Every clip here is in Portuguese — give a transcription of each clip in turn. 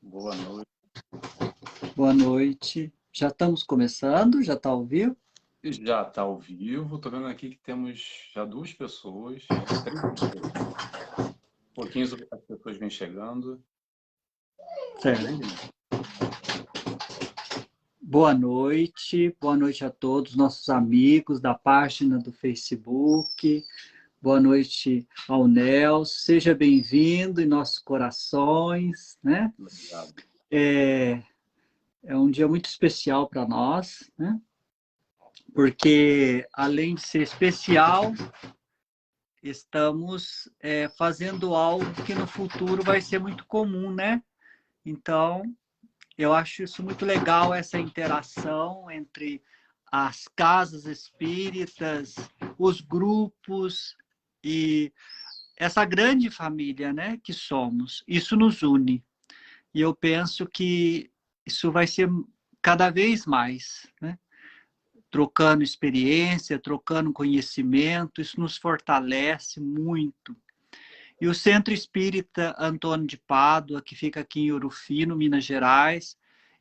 Boa noite. Boa noite. Já estamos começando? Já está ao vivo? Já está ao vivo. Estou vendo aqui que temos já duas pessoas, três pessoas. Um pouquinho as pessoas vêm chegando. Tudo bem, Certo. Denise? Boa noite a todos nossos amigos da página do Facebook. Boa noite ao Nelson. Seja bem-vindo em nossos corações, né? Obrigado. É um dia muito especial para nós, né? Porque além de ser especial, estamos fazendo algo que no futuro vai ser muito comum, né? Então, eu acho isso muito legal, essa interação entre as casas espíritas, os grupos e essa grande família, né, que somos. Isso nos une. E eu penso que isso vai ser cada vez mais, né? Trocando experiência, trocando conhecimento, isso nos fortalece muito. E o Centro Espírita Antônio de Pádua, que fica aqui em Urufino, Minas Gerais,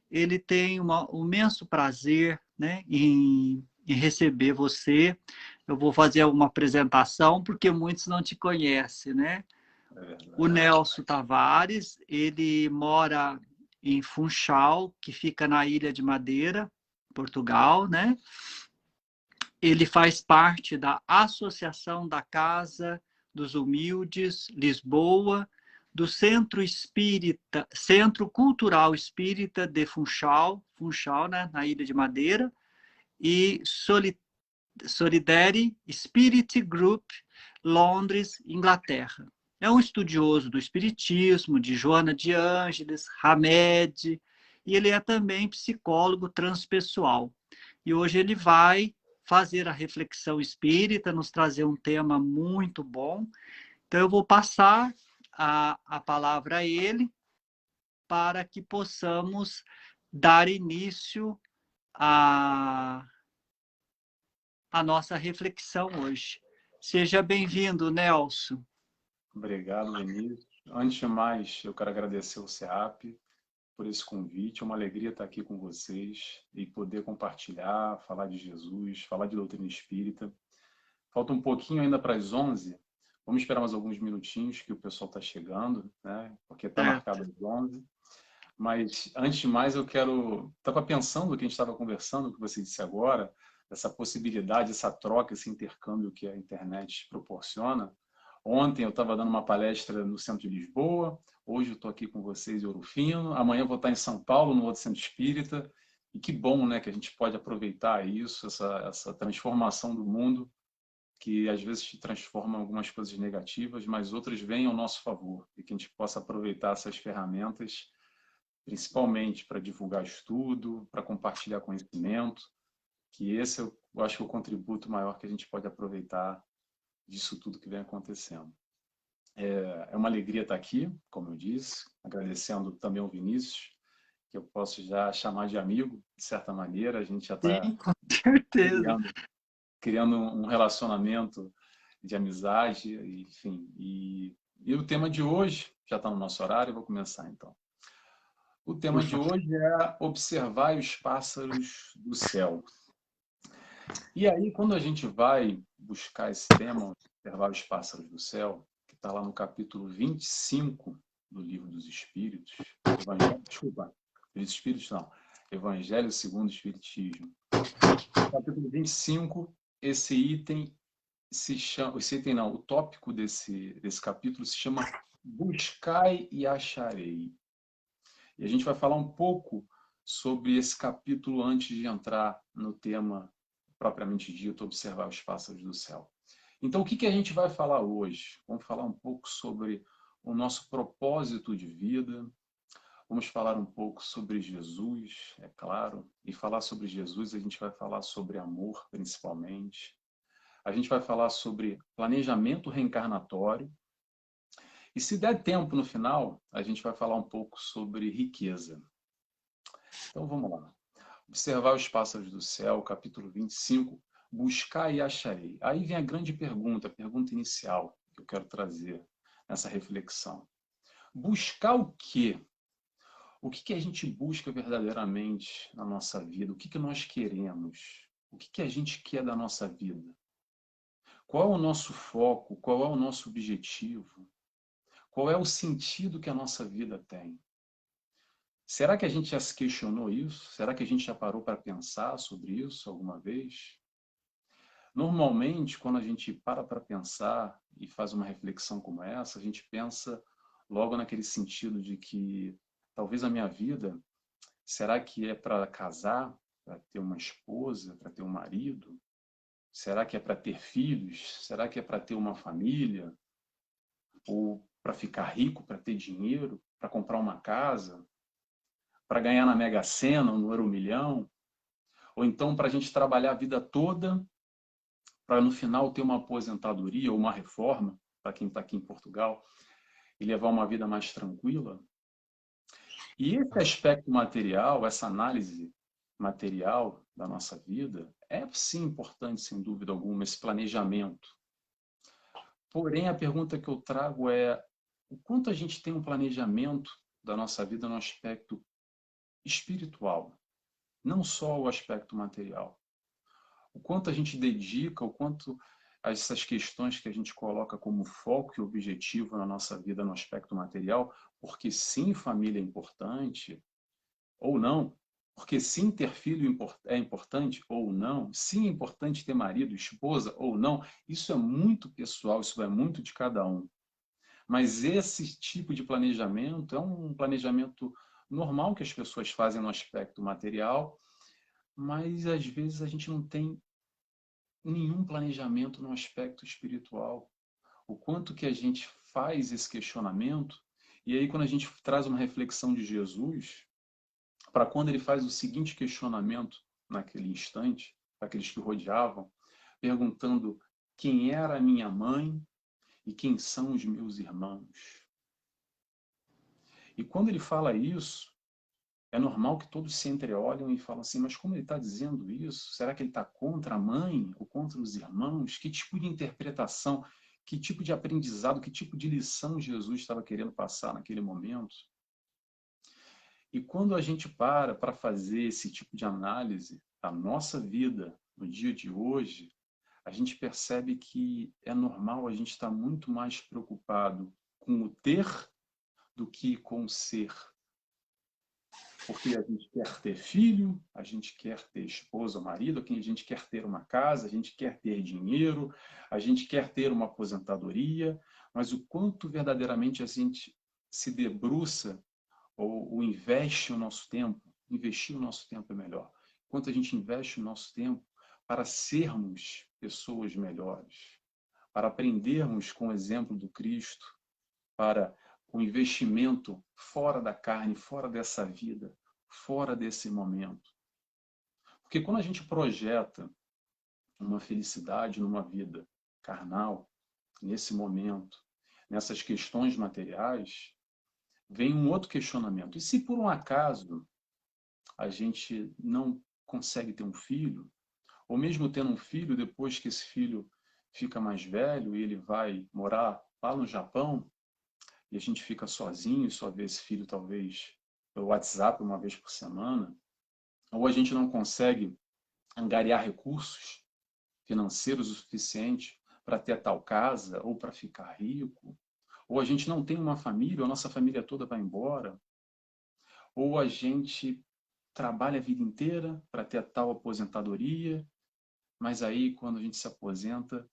ele tem um imenso prazer, né, em receber você. Eu vou fazer uma apresentação, porque muitos não te conhecem, né? O Nelson Tavares, ele mora em Funchal, que fica na Ilha de Madeira, Portugal, né? Ele faz parte da Associação da Casa dos Humildes, Lisboa, do Centro Cultural Espírita de Funchal, né, na Ilha de Madeira, e Solidarity Spirit Group, Londres, Inglaterra. É um estudioso do espiritismo, de Joana de Ângeles, Hamed, e ele é também psicólogo transpessoal. E hoje ele vai fazer a reflexão espírita, nos trazer um tema muito bom. Então eu vou passar a palavra a ele para que possamos dar início à nossa reflexão hoje. Seja bem-vindo, Nelson. Obrigado, Denise. Antes de mais, eu quero agradecer ao SEAP por esse convite. É uma alegria estar aqui com vocês e poder compartilhar, falar de Jesus, falar de doutrina espírita. Falta um pouquinho ainda para as 11. Vamos esperar mais alguns minutinhos que o pessoal está chegando, né? Porque está marcado às 11. Mas, antes de mais, eu quero... Estava pensando o que a gente estava conversando, o que você disse agora, essa possibilidade, essa troca, esse intercâmbio que a internet proporciona. Ontem eu estava dando uma palestra no centro de Lisboa, hoje eu estou aqui com vocês em Ouro amanhã eu vou estar em São Paulo, no outro centro espírita. E que bom, né, que a gente pode aproveitar isso, essa transformação do mundo, que às vezes te transforma em algumas coisas negativas, mas outras vêm ao nosso favor, e que a gente possa aproveitar essas ferramentas principalmente para divulgar estudo, para compartilhar conhecimento, que esse eu acho que é o contributo maior que a gente pode aproveitar disso tudo que vem acontecendo. É uma alegria estar aqui, como eu disse, agradecendo também ao Vinícius, que eu posso já chamar de amigo, de certa maneira, a gente já está Sim, com certeza. criando um relacionamento de amizade, enfim. E o tema de hoje, já está no nosso horário, eu vou começar então. O Por tema de favor. hoje é observar os pássaros do céu. E aí, quando a gente vai buscar esse tema, observar os pássaros do céu, que está lá no capítulo 25 do Livro dos Espíritos, Espíritos não, Evangelho segundo o Espiritismo. No capítulo 25, esse item se chama, o tópico desse capítulo se chama Buscai e Acharei. E a gente vai falar um pouco sobre esse capítulo antes de entrar no tema propriamente dito, observar os pássaros do céu. Então, o que a gente vai falar hoje? Vamos falar um pouco sobre o nosso propósito de vida, vamos falar um pouco sobre Jesus, é claro, e falar sobre Jesus a gente vai falar sobre amor, principalmente. A gente vai falar sobre planejamento reencarnatório, e se der tempo no final, a gente vai falar um pouco sobre riqueza. Então vamos lá. Observar os pássaros do céu, capítulo 25, buscar e acharei. Aí vem a grande pergunta, a pergunta inicial que eu quero trazer nessa reflexão. Buscar o quê? O que a gente busca verdadeiramente na nossa vida? O que nós queremos? O que a gente quer da nossa vida? Qual é o nosso foco? Qual é o nosso objetivo? Qual é o sentido que a nossa vida tem? Será que a gente já se questionou isso? Será que a gente já parou para pensar sobre isso alguma vez? Normalmente, quando a gente para pensar e faz uma reflexão como essa, a gente pensa logo naquele sentido de que talvez a minha vida, será que é para casar, para ter uma esposa, para ter um marido? Será que é para ter filhos? Será que é para ter uma família? Ou para ficar rico, para ter dinheiro, para comprar uma casa, para ganhar na Mega Sena, no Euromilhão? Ou então para a gente trabalhar a vida toda para no final ter uma aposentadoria ou uma reforma, para quem está aqui em Portugal, e levar uma vida mais tranquila? E esse aspecto material, essa análise material da nossa vida, é sim importante, sem dúvida alguma, esse planejamento. Porém, a pergunta que eu trago é: o quanto a gente tem um planejamento da nossa vida no aspecto espiritual, não só o aspecto material? O quanto a gente dedica, o quanto essas questões que a gente coloca como foco e objetivo na nossa vida no aspecto material, porque sim, família é importante, ou não, porque sim, ter filho é importante, ou não, sim, é importante ter marido, esposa, ou não, isso é muito pessoal, isso é muito de cada um. Mas esse tipo de planejamento é um planejamento normal que as pessoas fazem no aspecto material, mas às vezes a gente não tem nenhum planejamento no aspecto espiritual. O quanto que a gente faz esse questionamento, e aí quando a gente traz uma reflexão de Jesus, para quando ele faz o seguinte questionamento naquele instante, para aqueles que o rodeavam, perguntando quem era a minha mãe e quem são os meus irmãos. E quando ele fala isso, é normal que todos se entreolham e falam assim: mas como ele está dizendo isso? Será que ele está contra a mãe ou contra os irmãos? Que tipo de interpretação, que tipo de aprendizado, que tipo de lição Jesus estava querendo passar naquele momento? E quando a gente para fazer esse tipo de análise da nossa vida no dia de hoje, a gente percebe que é normal a gente estar muito mais preocupado com o ter do que com o ser. Porque a gente quer ter filho, a gente quer ter esposa ou marido, a gente quer ter uma casa, a gente quer ter dinheiro, a gente quer ter uma aposentadoria, mas o quanto verdadeiramente a gente se debruça ou investe o nosso tempo, investir o nosso tempo é melhor, quanto a gente investe o nosso tempo para sermos pessoas melhores, para aprendermos com o exemplo do Cristo, para o investimento fora da carne, fora dessa vida, fora desse momento. Porque quando a gente projeta uma felicidade numa vida carnal, nesse momento, nessas questões materiais, vem um outro questionamento. E se por um acaso a gente não consegue ter um filho, ou mesmo tendo um filho, depois que esse filho fica mais velho e ele vai morar lá no Japão, e a gente fica sozinho, só vê esse filho talvez pelo WhatsApp uma vez por semana, ou a gente não consegue angariar recursos financeiros o suficiente para ter tal casa ou para ficar rico, ou a gente não tem uma família, ou a nossa família toda vai embora, ou a gente trabalha a vida inteira para ter a tal aposentadoria, mas aí quando a gente se aposenta,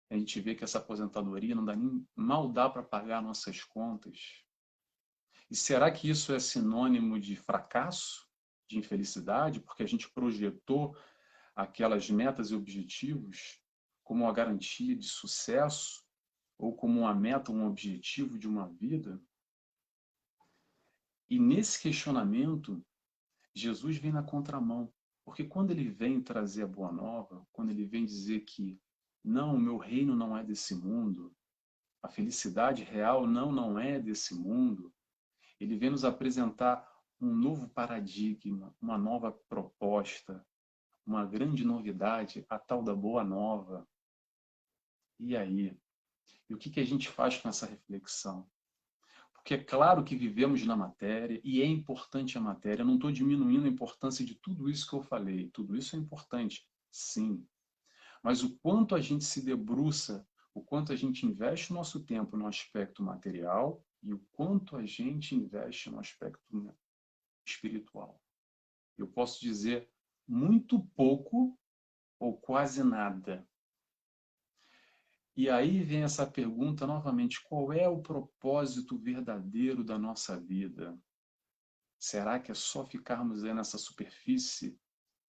a gente vê que essa aposentadoria não dá nem, mal dá para pagar nossas contas. E será que isso é sinônimo de fracasso, de infelicidade, porque a gente projetou aquelas metas e objetivos como uma garantia de sucesso ou como uma meta, um objetivo de uma vida? E nesse questionamento, Jesus vem na contramão, porque quando ele vem trazer a boa nova, quando ele vem dizer que não, o meu reino não é desse mundo, a felicidade real não é desse mundo, ele vem nos apresentar um novo paradigma, uma nova proposta, uma grande novidade, a tal da boa nova. E aí? E o que a gente faz com essa reflexão? Porque é claro que vivemos na matéria e é importante a matéria. Eu não estou diminuindo a importância de tudo isso que eu falei. Tudo isso é importante, sim. Mas o quanto a gente se debruça, o quanto a gente investe o nosso tempo no aspecto material e o quanto a gente investe no aspecto espiritual. Eu posso dizer muito pouco ou quase nada. E aí vem essa pergunta novamente: qual é o propósito verdadeiro da nossa vida? Será que é só ficarmos aí nessa superfície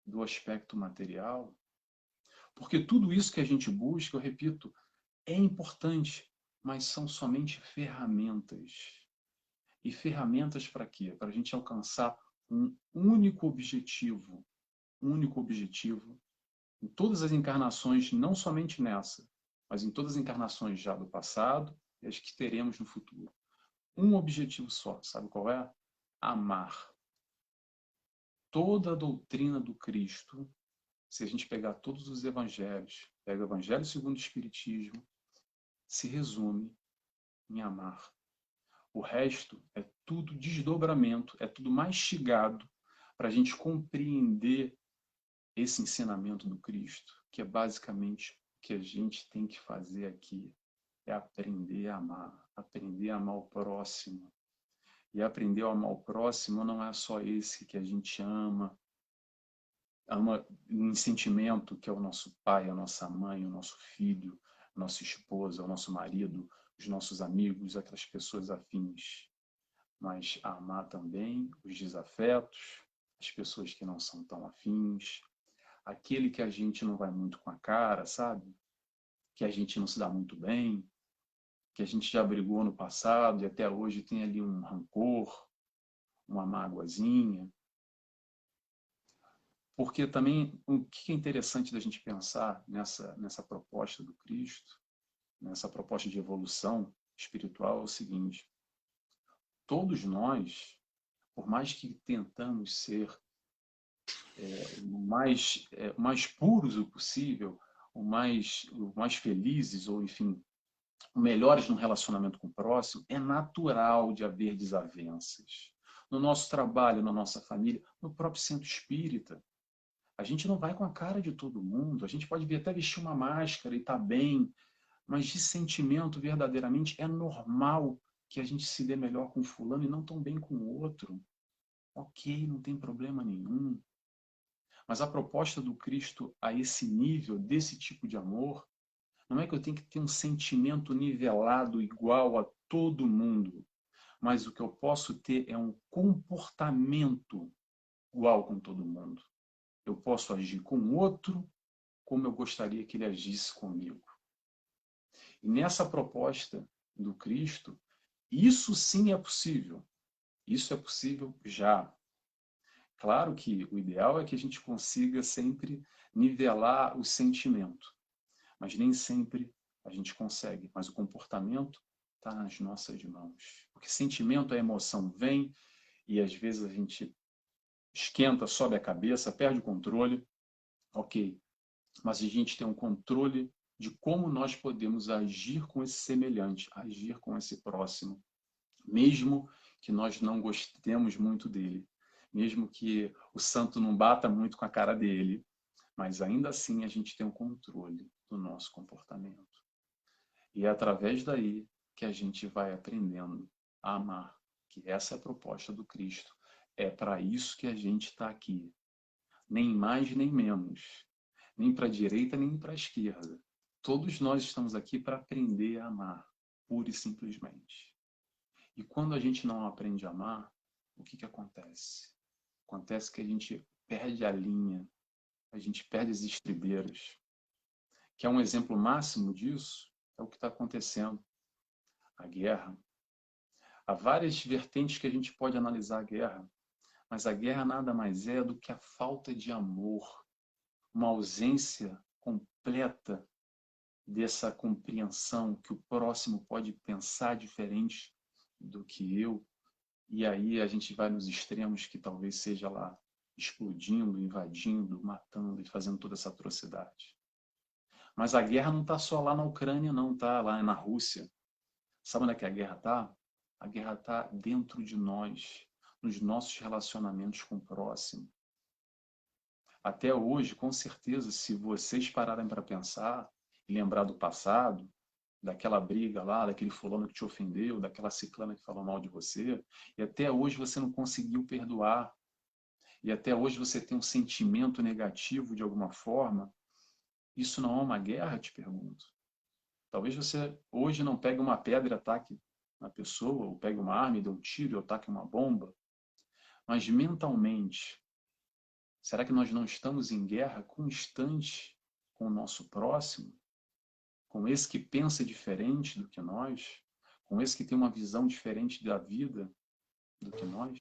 do aspecto material? Porque tudo isso que a gente busca, eu repito, é importante, mas são somente ferramentas. E ferramentas para quê? Para a gente alcançar um único objetivo. Um único objetivo em todas as encarnações, não somente nessa, mas em todas as encarnações já do passado e as que teremos no futuro. Um objetivo só, sabe qual é? Amar. Toda a doutrina do Cristo, se a gente pegar todos os evangelhos, pega o Evangelho segundo o Espiritismo, se resume em amar. O resto é tudo desdobramento, é tudo mastigado para a gente compreender esse ensinamento do Cristo, que é basicamente o que a gente tem que fazer aqui, é aprender a amar o próximo. E aprender a amar o próximo não é só esse que a gente ama em sentimento, que é o nosso pai, a nossa mãe, o nosso filho, a nossa esposa, o nosso marido, os nossos amigos, aquelas pessoas afins. Mas amar também os desafetos, as pessoas que não são tão afins, aquele que a gente não vai muito com a cara, sabe? Que a gente não se dá muito bem, que a gente já brigou no passado e até hoje tem ali um rancor, uma mágoazinha. Porque também o que é interessante da gente pensar nessa proposta do Cristo, nessa proposta de evolução espiritual, é o seguinte: todos nós, por mais que tentamos ser o mais puros o possível, o mais felizes, ou enfim, melhores no relacionamento com o próximo, é natural de haver desavenças. No nosso trabalho, na nossa família, no próprio centro espírita. A gente não vai com a cara de todo mundo, a gente pode até vestir uma máscara e tá bem, mas de sentimento, verdadeiramente, é normal que a gente se dê melhor com fulano e não tão bem com o outro. Ok, não tem problema nenhum. Mas a proposta do Cristo a esse nível, desse tipo de amor, não é que eu tenho que ter um sentimento nivelado igual a todo mundo, mas o que eu posso ter é um comportamento igual com todo mundo. Eu posso agir com o outro como eu gostaria que ele agisse comigo. E nessa proposta do Cristo, isso sim é possível. Isso é possível já. Claro que o ideal é que a gente consiga sempre nivelar o sentimento, mas nem sempre a gente consegue. Mas o comportamento está nas nossas mãos. Porque sentimento, a emoção vem e às vezes a gente esquenta, sobe a cabeça, perde o controle. Ok, mas a gente tem um controle de como nós podemos agir com esse semelhante, agir com esse próximo, mesmo que nós não gostemos muito dele, mesmo que o santo não bata muito com a cara dele, mas ainda assim a gente tem um controle do nosso comportamento. E é através daí que a gente vai aprendendo a amar, que essa é a proposta do Cristo. É para isso que a gente está aqui, nem mais nem menos, nem para a direita nem para a esquerda. Todos nós estamos aqui para aprender a amar, pura e simplesmente. E quando a gente não aprende a amar, o que acontece? Acontece que a gente perde a linha, a gente perde as estribeiras. Que é um exemplo máximo disso, é o que está acontecendo. A guerra. Há várias vertentes que a gente pode analisar a guerra, mas a guerra nada mais é do que a falta de amor, uma ausência completa dessa compreensão que o próximo pode pensar diferente do que eu, e aí a gente vai nos extremos que talvez seja lá explodindo, invadindo, matando e fazendo toda essa atrocidade. Mas a guerra não está só lá na Ucrânia, não, está lá na Rússia. Sabe onde é que a guerra está? A guerra está dentro de nós, nos nossos relacionamentos com o próximo. Até hoje, com certeza, se vocês pararem para pensar e lembrar do passado, daquela briga lá, daquele fulano que te ofendeu, daquela ciclana que falou mal de você, e até hoje você não conseguiu perdoar, e até hoje você tem um sentimento negativo de alguma forma, isso não é uma guerra, te pergunto? Talvez você hoje não pegue uma pedra e ataque na pessoa, ou pegue uma arma e dê um tiro ou ataque uma bomba, mas mentalmente, será que nós não estamos em guerra constante com o nosso próximo? Com esse que pensa diferente do que nós? Com esse que tem uma visão diferente da vida do que nós?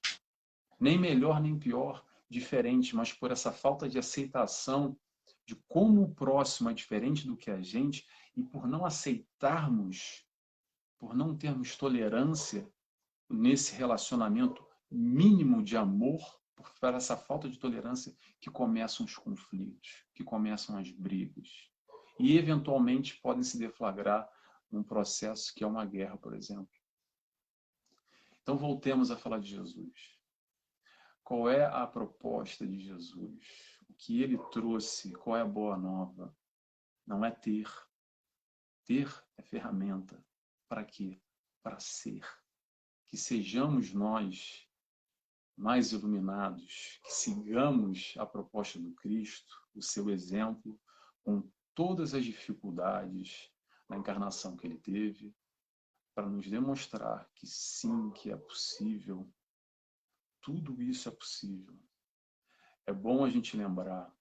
Nem melhor nem pior, diferente, mas por essa falta de aceitação de como o próximo é diferente do que a gente e por não aceitarmos, por não termos tolerância nesse relacionamento mínimo de amor, por essa falta de tolerância que começam os conflitos, que começam as brigas. E, eventualmente, podem se deflagrar num processo que é uma guerra, por exemplo. Então, voltemos a falar de Jesus. Qual é a proposta de Jesus? O que ele trouxe? Qual é a boa nova? Não é ter. Ter é ferramenta. Para quê? Para ser. Que sejamos nós mais iluminados, que sigamos a proposta do Cristo, o seu exemplo, com todas as dificuldades na encarnação que ele teve, para nos demonstrar que sim, que é possível. Tudo isso é possível. É bom a gente lembrar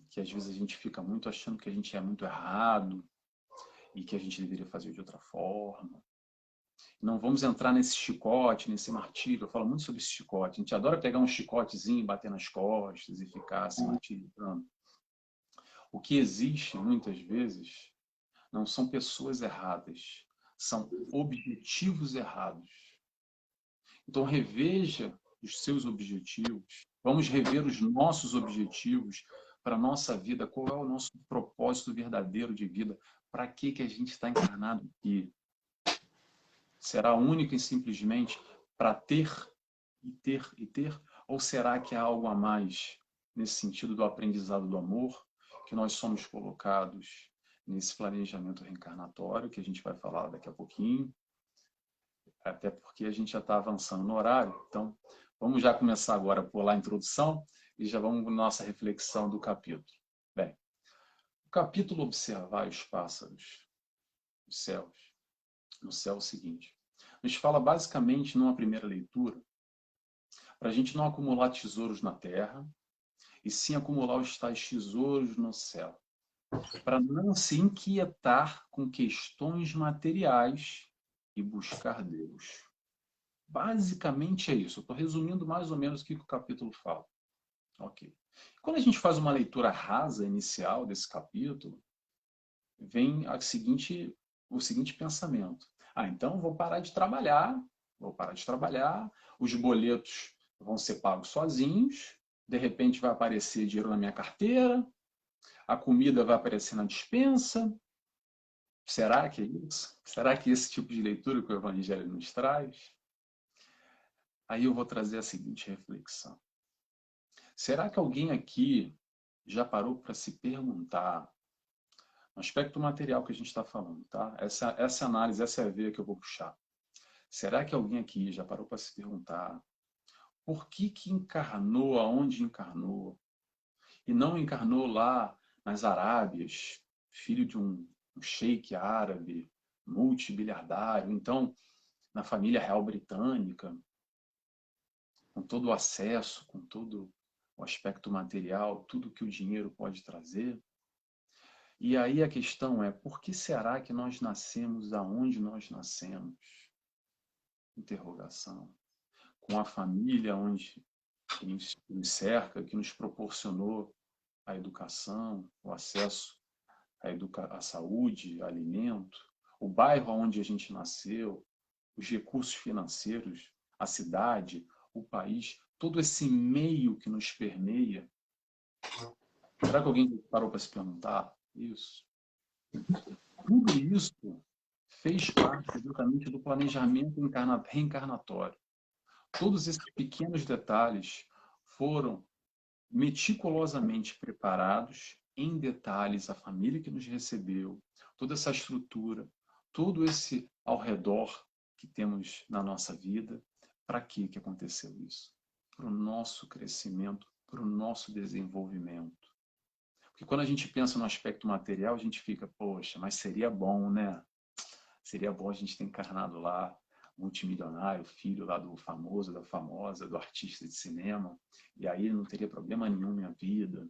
que às vezes a gente fica muito achando que a gente é muito errado e que a gente deveria fazer de outra forma. Não vamos entrar nesse chicote, nesse martírio. Eu falo muito sobre esse chicote. A gente adora pegar um chicotezinho, bater nas costas e ficar se martirizando. O que existe, muitas vezes, não são pessoas erradas, são objetivos errados. Então, reveja os seus objetivos. Vamos rever os nossos objetivos para a nossa vida. Qual é o nosso propósito verdadeiro de vida? Para que a gente está encarnado aqui? Será única e simplesmente para ter e ter e ter? Ou será que há algo a mais nesse sentido do aprendizado do amor, que nós somos colocados nesse planejamento reencarnatório, que a gente vai falar daqui a pouquinho, até porque a gente já está avançando no horário. Então, vamos já começar agora a pular a introdução e já vamos para a nossa reflexão do capítulo. Bem, o capítulo Observar os Pássaros, os céus, no céu é o seguinte. Nos fala basicamente, numa primeira leitura, para a gente não acumular tesouros na terra, e sim acumular os tais tesouros no céu. Para não se inquietar com questões materiais e buscar Deus. Basicamente é isso. Eu estou resumindo mais ou menos o que o capítulo fala. Ok. Quando a gente faz uma leitura rasa inicial desse capítulo, vem o seguinte pensamento. Então vou parar de trabalhar, os boletos vão ser pagos sozinhos, de repente vai aparecer dinheiro na minha carteira, a comida vai aparecer na despensa. Será que é isso? Será que é esse tipo de leitura que o Evangelho nos traz? Aí eu vou trazer a seguinte reflexão. Será que alguém aqui já parou para se perguntar, no aspecto material que a gente está falando, tá? Essa análise, essa é a veia que eu vou puxar. Será que alguém aqui já parou para se perguntar por que encarnou aonde encarnou e não encarnou lá nas Arábias, filho de um sheik árabe, multibiliardário, então na família real britânica, com todo o acesso, com todo o aspecto material, tudo que o dinheiro pode trazer? E aí a questão é, por que será que nós nascemos aonde nós nascemos? Interrogação. Com a família onde nos cerca, que nos proporcionou a educação, o acesso à saúde, alimento, o bairro onde a gente nasceu, os recursos financeiros, a cidade, o país, todo esse meio que nos permeia. Será que alguém parou para se perguntar isso? Tudo isso fez parte exatamente do planejamento reencarnatório. Todos esses pequenos detalhes foram meticulosamente preparados, em detalhes, a família que nos recebeu, toda essa estrutura, todo esse ao redor que temos na nossa vida. Para que aconteceu isso? Para o nosso crescimento, para o nosso desenvolvimento. Porque quando a gente pensa no aspecto material, a gente fica, poxa, mas seria bom, né? Seria bom a gente ter encarnado lá, multimilionário, filho lá do famoso, da famosa, do artista de cinema, e aí não teria problema nenhum na minha vida.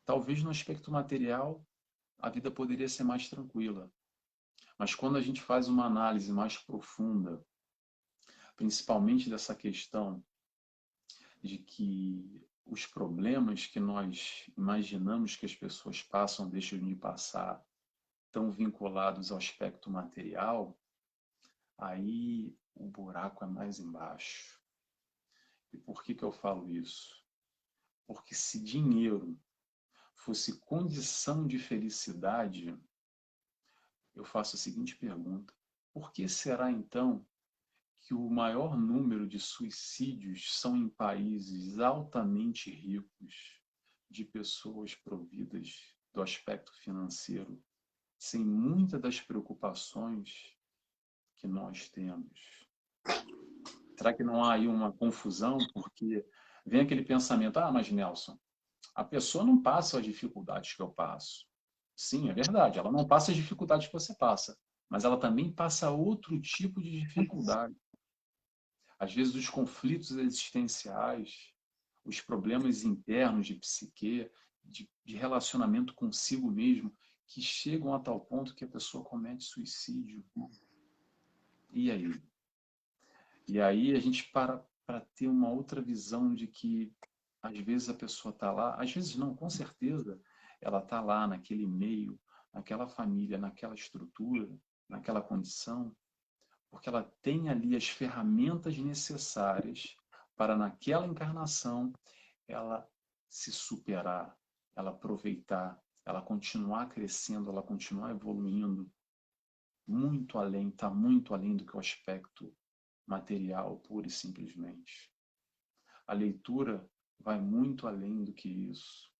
Talvez no aspecto material, a vida poderia ser mais tranquila. Mas quando a gente faz uma análise mais profunda, principalmente dessa questão de que os problemas que nós imaginamos que as pessoas passam, deixam de passar, estão vinculados ao aspecto material, aí o buraco é mais embaixo. E por que eu falo isso? Porque se dinheiro fosse condição de felicidade, eu faço a seguinte pergunta: por que será então que o maior número de suicídios são em países altamente ricos, de pessoas providas do aspecto financeiro, sem muitas das preocupações que nós temos? Será que não há aí uma confusão? Porque vem aquele pensamento, mas Nelson, a pessoa não passa as dificuldades que eu passo. Sim, é verdade, ela não passa as dificuldades que você passa, mas ela também passa outro tipo de dificuldade. Às vezes os conflitos existenciais, os problemas internos de psique, de relacionamento consigo mesmo, que chegam a tal ponto que a pessoa comete suicídio. E aí? E aí a gente para ter uma outra visão de que às vezes a pessoa está lá, às vezes não, com certeza, ela está lá naquele meio, naquela família, naquela estrutura, naquela condição, porque ela tem ali as ferramentas necessárias para naquela encarnação ela se superar, ela aproveitar, ela continuar crescendo, ela continuar evoluindo muito além, está muito além do que o aspecto material, pura e simplesmente. A leitura vai muito além do que isso.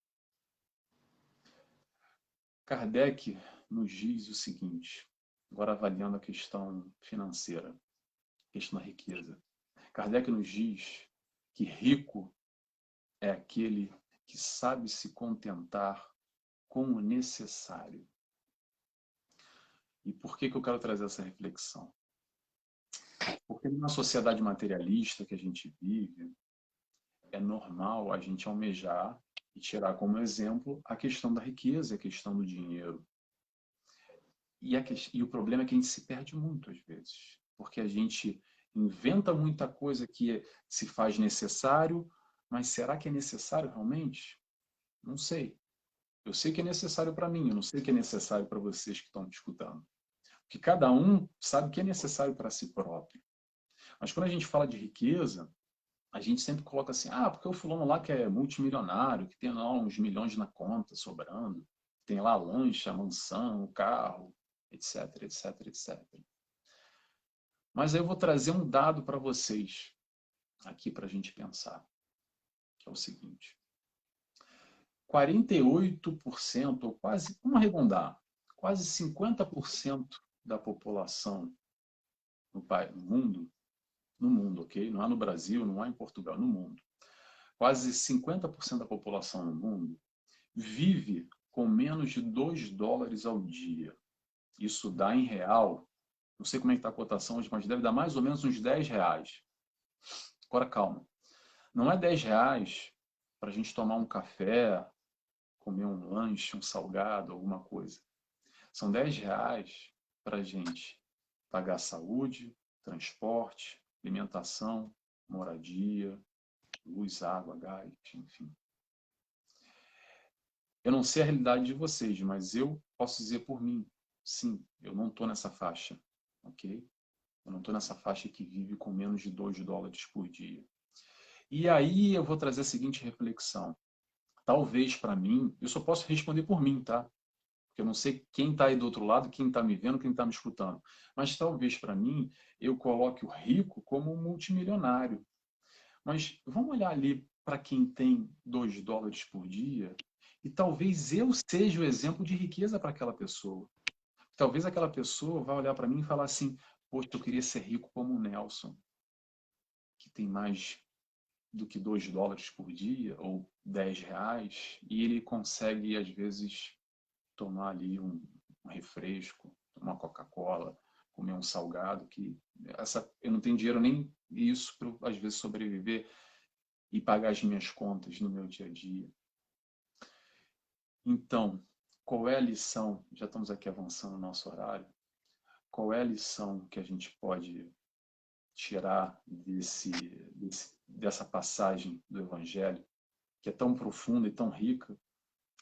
Kardec nos diz o seguinte, agora avaliando a questão financeira, a questão da riqueza. Kardec nos diz que rico é aquele que sabe se contentar com o necessário. E por que eu quero trazer essa reflexão? Porque numa sociedade materialista que a gente vive, é normal a gente almejar e tirar como exemplo a questão da riqueza, a questão do dinheiro. E o problema é que a gente se perde muito às vezes, porque a gente inventa muita coisa que se faz necessário, mas será que é necessário realmente? Não sei. Eu sei que é necessário para mim, eu não sei que é necessário para vocês que estão me escutando. Porque cada um sabe o que é necessário para si próprio. Mas quando a gente fala de riqueza, a gente sempre coloca assim, porque o fulano lá que é multimilionário, que tem lá uns milhões na conta sobrando, tem lá a lancha, a mansão, o carro, etc, etc, etc. Mas aí eu vou trazer um dado para vocês, aqui para a gente pensar, que é o seguinte. 48%, ou quase, vamos arredondar, quase 50% da população no mundo, ok? Não há no Brasil, não há em Portugal, no mundo. Quase 50% da população no mundo vive com menos de 2 dólares ao dia. Isso dá em real, não sei como é que está a cotação hoje, mas deve dar mais ou menos uns 10 reais. Agora calma, não é 10 reais para a gente tomar um café, comer um lanche, um salgado, alguma coisa. São 10 reais para a gente pagar saúde, transporte, alimentação, moradia, luz, água, gás, enfim. Eu não sei a realidade de vocês, mas eu posso dizer por mim, sim, eu não estou nessa faixa, ok? Eu não estou nessa faixa que vive com menos de 2 dólares por dia. E aí eu vou trazer a seguinte reflexão. Talvez para mim, eu só posso responder por mim, tá? Porque eu não sei quem está aí do outro lado, quem está me vendo, quem está me escutando. Mas talvez para mim eu coloque o rico como um multimilionário. Mas vamos olhar ali para quem tem $2 por dia e talvez eu seja o exemplo de riqueza para aquela pessoa. Talvez aquela pessoa vá olhar para mim e falar assim: poxa, eu queria ser rico como o Nelson, que tem mais do que $2 por dia ou R$ 10 e ele consegue às vezes tomar ali um refresco, uma Coca-Cola, comer um salgado que eu não tenho dinheiro nem isso para às vezes sobreviver e pagar as minhas contas no meu dia a dia. Então, qual é a lição? Já estamos aqui avançando no nosso horário. Qual é a lição que a gente pode tirar dessa passagem do Evangelho, que é tão profunda e tão rica,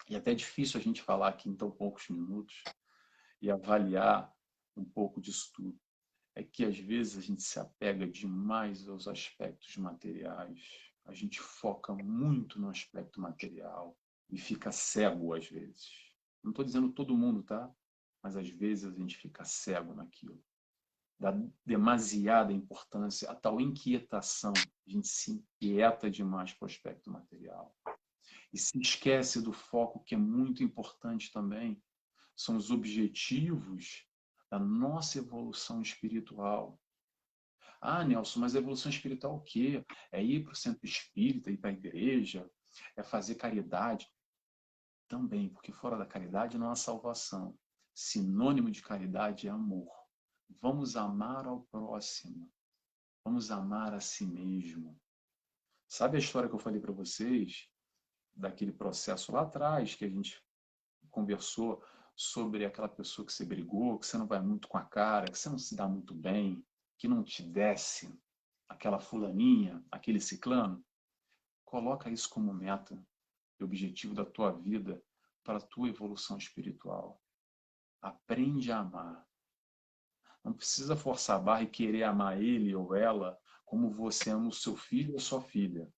e até difícil a gente falar aqui em tão poucos minutos, e avaliar um pouco disso tudo? É que às vezes a gente se apega demais aos aspectos materiais, a gente foca muito no aspecto material e fica cego às vezes. Não estou dizendo todo mundo, tá? Mas às vezes a gente fica cego naquilo. Dá demasiada importância, a tal inquietação, a gente se inquieta demais com o aspecto material. E se esquece do foco que é muito importante também, são os objetivos da nossa evolução espiritual. Ah, Nelson, mas a evolução espiritual é o quê? É ir para o centro espírita, ir para a igreja, é fazer caridade? Também, porque fora da caridade não há salvação. Sinônimo de caridade é amor. Vamos amar ao próximo. Vamos amar a si mesmo. Sabe a história que eu falei para vocês? Daquele processo lá atrás, que a gente conversou sobre aquela pessoa que você brigou, que você não vai muito com a cara, que você não se dá muito bem, que não te desce, aquela fulaninha, aquele ciclano? Coloca isso como meta e objetivo da tua vida para a tua evolução espiritual. Aprende a amar. Não precisa forçar a barra e querer amar ele ou ela como você ama o seu filho ou sua filha.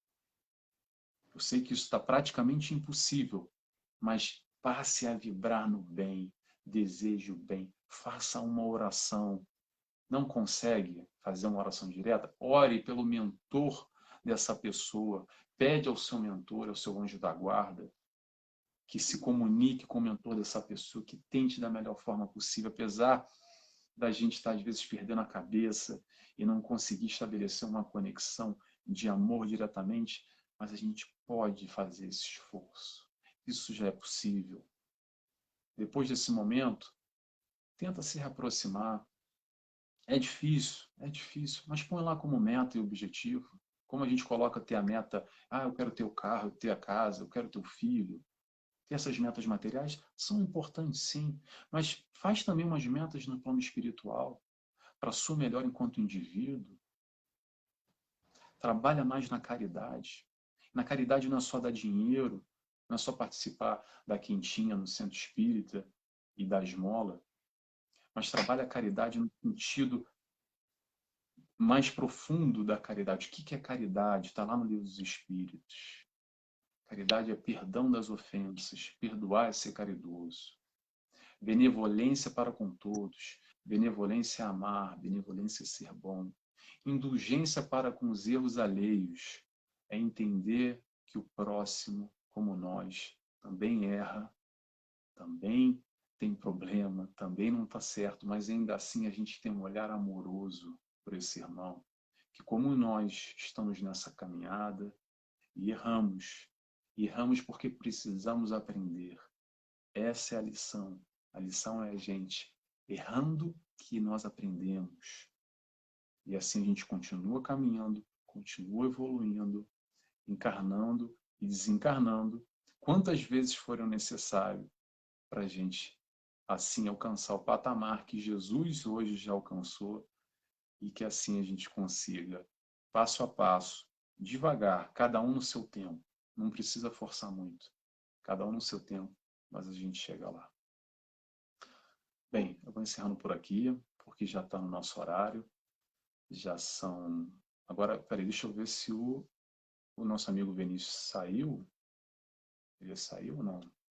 Eu sei que isso está praticamente impossível, mas passe a vibrar no bem, deseje o bem, faça uma oração. Não consegue fazer uma oração direta? Ore pelo mentor dessa pessoa. Pede ao seu mentor, ao seu anjo da guarda, que se comunique com o mentor dessa pessoa, que tente da melhor forma possível, apesar da gente estar às vezes perdendo a cabeça e não conseguir estabelecer uma conexão de amor diretamente, mas a gente pode fazer esse esforço. Isso já é possível. Depois desse momento, tenta se reaproximar. É difícil, mas põe lá como meta e objetivo. Como a gente coloca ter a meta, eu quero ter o carro, ter a casa, eu quero ter o filho. Ter essas metas materiais são importantes, sim, mas faz também umas metas no plano espiritual, para a sua melhor enquanto indivíduo. Trabalha mais na caridade. Na caridade não é só dar dinheiro, não é só participar da quentinha no centro espírita e da esmola, mas trabalha a caridade no sentido mais profundo da caridade. O que é caridade? Está lá no Livro dos Espíritos. Caridade é perdão das ofensas, perdoar é ser caridoso. Benevolência para com todos, benevolência é amar, benevolência é ser bom. Indulgência para com os erros alheios, é entender que o próximo, como nós, também erra, também tem problema, também não está certo, mas ainda assim a gente tem um olhar amoroso por esse irmão, que como nós estamos nessa caminhada e erramos porque precisamos aprender. Essa é a lição. A lição é a gente errando que nós aprendemos. E assim a gente continua caminhando, continua evoluindo, encarnando e desencarnando, quantas vezes forem necessário para a gente assim alcançar o patamar que Jesus hoje já alcançou e que assim a gente consiga, passo a passo, devagar, cada um no seu tempo. Não precisa forçar muito. Cada um no seu tempo, mas a gente chega lá. Bem, eu vou encerrando por aqui, porque já está no nosso horário. Já são... Agora, peraí, deixa eu ver se o nosso amigo Vinícius saiu. Ele saiu ou não?